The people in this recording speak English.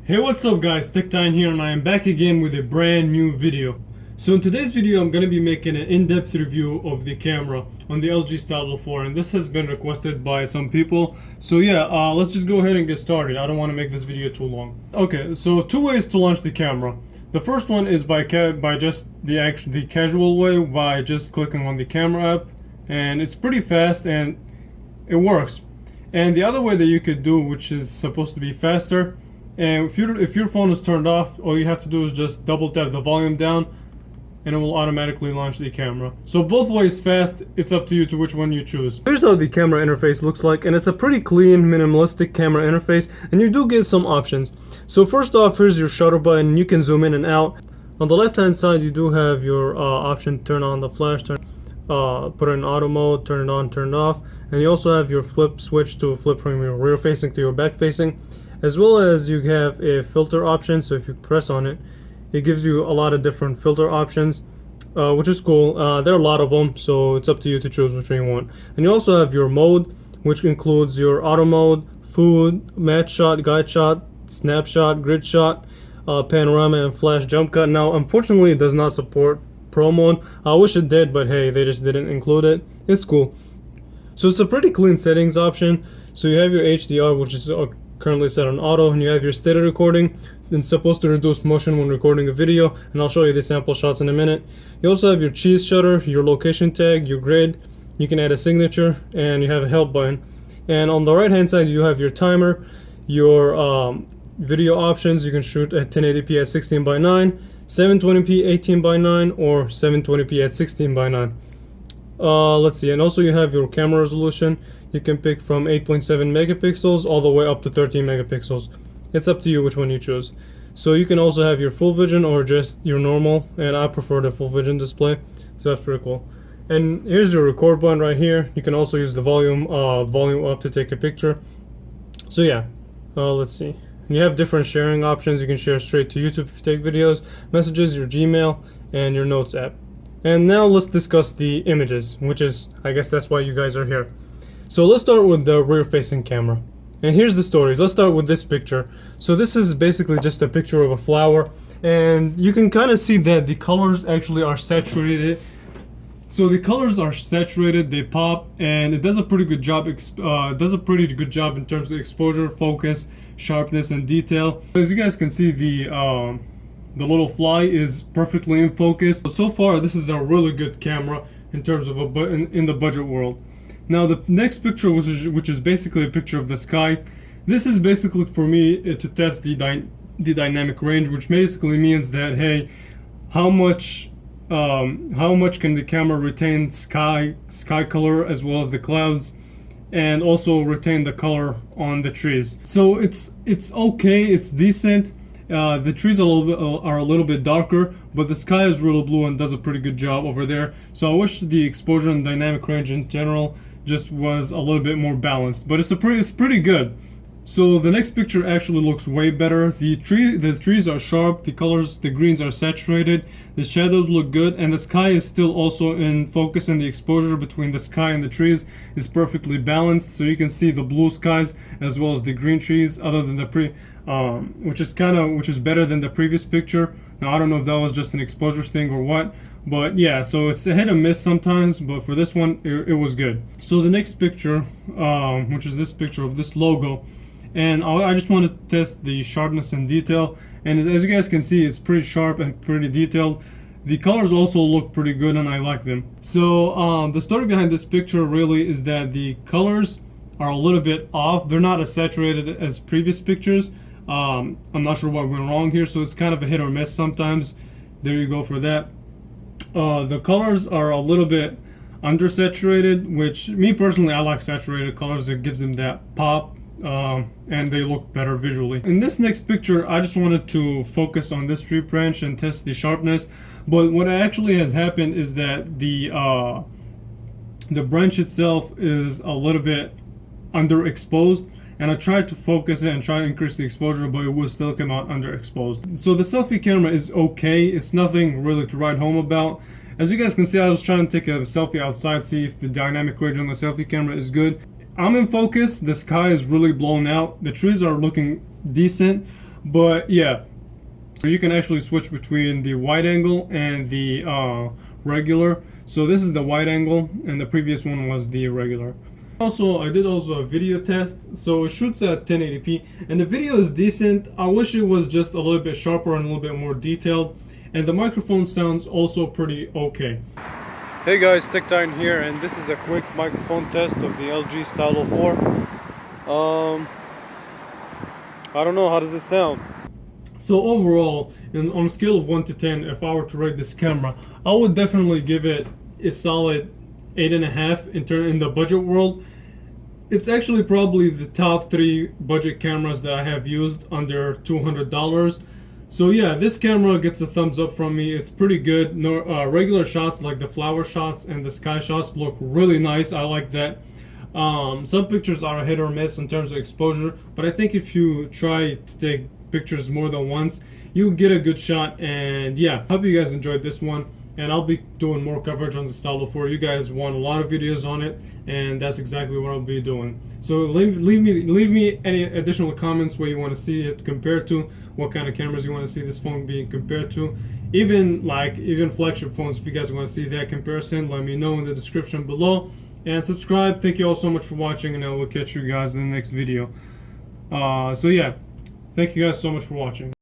Hey, what's up guys, Tech9 here, and I am back again with a brand new video. So in today's video I'm going to be making an in-depth review of the camera on the LG Stylo 4, and this has been requested by some people. So yeah, let's just go ahead and get started. I don't want to make this video too long. Okay, so two ways to launch the camera. The first one is by just the casual way, by just clicking on the camera app, and it's pretty fast and it works. And the other way that you could do, which is supposed to be faster, and if your phone is turned off, all you have to do is just double tap the volume down and it will automatically launch the camera. So both ways fast, it's up to you to which one you choose. Here's how the camera interface looks like, and it's a pretty clean, minimalistic camera interface, and you do get some options. So first off, here's your shutter button. You can zoom in and out. On the left hand side you do have your option to turn on the flash, put it in auto mode, turn it on, turn it off, and you also have your flip switch to flip from your rear facing to your back facing, as well as you have a filter option. So if you press on it, it gives you a lot of different filter options, which is cool. There are a lot of them, so it's up to you to choose which one you want. And you also have your mode, which includes your auto mode, food, match shot, guide shot, snapshot, grid shot, panorama, and flash jump cut. Now unfortunately it does not support pro mode. I wish it did, but hey, they just didn't include it. It's cool. So it's a pretty clean settings option. So you have your HDR, which is currently set on auto, and you have your steady recording. It's supposed to reduce motion when recording a video, and I'll show you the sample shots in a minute. You also have your cheese shutter, your location tag, your grid. You can add a signature, and you have a help button. And on the right hand side you have your timer, your video options. You can shoot at 1080p at 16:9, 720p 18:9, or 720p at 16:9. Let's see, and also you have your camera resolution. You can pick from 8.7 megapixels all the way up to 13 megapixels. It's up to you which one you choose. So you can also have your full vision or just your normal, and I prefer the full vision display, so that's pretty cool. And here's your record button right here. You can also use the volume up to take a picture. So yeah, let's see. And you have different sharing options. You can share straight to YouTube if you take videos, messages, your Gmail, and your Notes app. And now let's discuss the images, which is, I guess that's why you guys are here. So let's start with the rear facing camera. And here's the story. Let's start with this picture. So this is basically just a picture of a flower, and you can kind of see that the colors actually are saturated. So the colors are saturated, they pop, and it does a pretty good job. In terms of exposure, focus, sharpness, and detail. As you guys can see, the little fly is perfectly in focus. So far, this is a really good camera in terms of in the budget world. Now the next picture, which is basically a picture of the sky. This is basically for me to test the dynamic range, which basically means that, hey, how much can the camera retain sky color as well as the clouds, and also retain the color on the trees. So it's okay, it's decent. The trees are a little bit darker, but the sky is really blue and does a pretty good job over there. So I wish the exposure and dynamic range in general just was a little bit more balanced, but it's pretty good. So the next picture actually looks way better. The trees are sharp, the colors, the greens are saturated, the shadows look good, and the sky is still also in focus, and the exposure between the sky and the trees is perfectly balanced. So you can see the blue skies as well as the green trees, other than the which is better than the previous picture. Now I don't know if that was just an exposure thing or what, but yeah, so it's a hit and miss sometimes, but for this one it was good. So the next picture, which is this picture of this logo, and I just want to test the sharpness and detail, and as you guys can see, it's pretty sharp and pretty detailed. The colors also look pretty good and I like them. So the story behind this picture really is that the colors are a little bit off. They're not as saturated as previous pictures. I'm not sure what went wrong here, so it's kind of a hit or miss sometimes. There you go for that. The colors are a little bit undersaturated, which me personally, I like saturated colors. It gives them that pop, and they look better visually. In this next picture, I just wanted to focus on this tree branch and test the sharpness. But what actually has happened is that the branch itself is a little bit underexposed, and I tried to focus it and try to increase the exposure, but it would still come out underexposed. So the selfie camera is okay. It's nothing really to write home about. As you guys can see, I was trying to take a selfie outside, see if the dynamic range on the selfie camera is good. I'm in focus. The sky is really blown out. The trees are looking decent, But yeah, you can actually switch between the wide angle and the regular. So this is the wide angle and the previous one was the regular. Also, I did also a video test, so it shoots at 1080p and the video is decent. I wish it was just a little bit sharper and a little bit more detailed, and the microphone sounds also pretty okay. Hey guys, TechTime here, and this is a quick microphone test of the LG Stylo 4. I don't know, how does it sound? So overall, on a scale of 1 to 10, if I were to rate this camera, I would definitely give it a solid 8.5 in the budget world. It's actually probably the top 3 budget cameras that I have used under $200. So yeah, this camera gets a thumbs up from me. It's pretty good. No, regular shots like the flower shots and the sky shots look really nice. I like that. Some pictures are hit or miss in terms of exposure, but I think if you try to take pictures more than once, you get a good shot. And yeah, hope you guys enjoyed this one, and I'll be doing more coverage on the Stylo 4. You guys want a lot of videos on it, and that's exactly what I'll be doing. So leave me any additional comments where you want to see it compared to, what kind of cameras you want to see this phone being compared to, even flagship phones. If you guys want to see that comparison, let me know in the description below, and subscribe. Thank you all so much for watching, and I will catch you guys in the next video. So yeah, thank you guys so much for watching.